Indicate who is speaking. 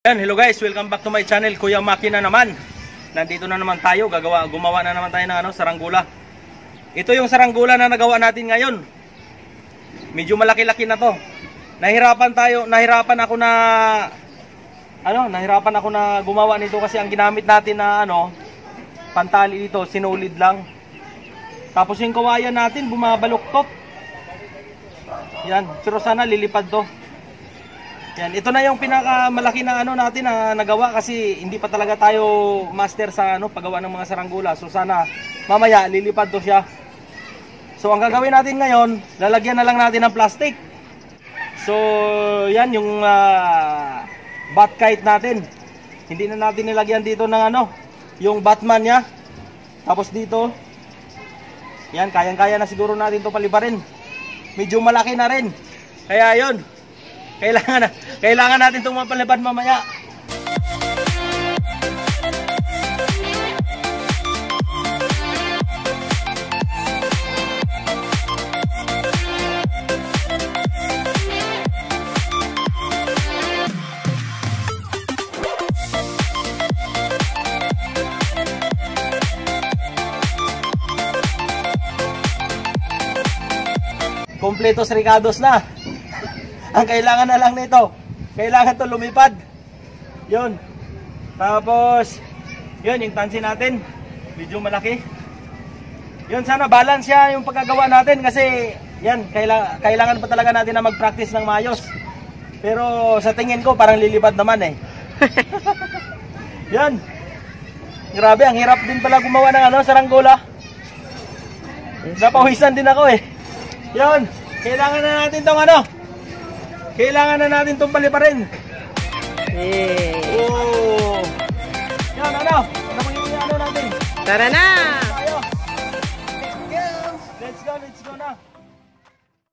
Speaker 1: Hello guys, welcome back to my channel, Kuya Maki na naman. Nandito na naman tayo, gumawa na naman tayo ng saranggula. Ito yung saranggula na nagawa natin ngayon. Medyo malaki-laki na to. Nahirapan ako na gumawa nito kasi ang ginamit natin na pantali dito, sinulid lang. Tapos yung kawayan natin bumabaluktot. Yan, pero sana lilipad to. Yan, ito na yung pinakamalaki na natin na nagawa kasi hindi pa talaga tayo master sa paggawa ng mga saranggula. So sana mamaya lilipad to siya. So ang gagawin natin ngayon, lalagyan na lang natin ng plastic. So yan yung bat kite natin. Hindi na natin nilagyan dito ng yung Batman niya. Tapos dito, yan, kayang-kaya na siguro natin to palibarin. Medyo malaki na rin. Kaya yun, kailangan natin itong mapalipad mamaya. Kompletos ricados na. Ang kailangan na lang nito, kailangan to lumipad. Yun. Tapos yun, yung tansi natin medyo malaki. Yun, sana balance siya yung pagkagawa natin kasi yan, kailangan pa talaga natin na mag-practice ng maayos. Pero sa tingin ko parang lilipad naman eh. Yan. Grabe, ang hirap din pala gumawa ng saranggula. Napawisan din ako eh. Yun, kailangan na natin tong kailangan na natin itong paliparin. Oh. Yan, ano yung natin?
Speaker 2: Tara na!
Speaker 1: Let's go na.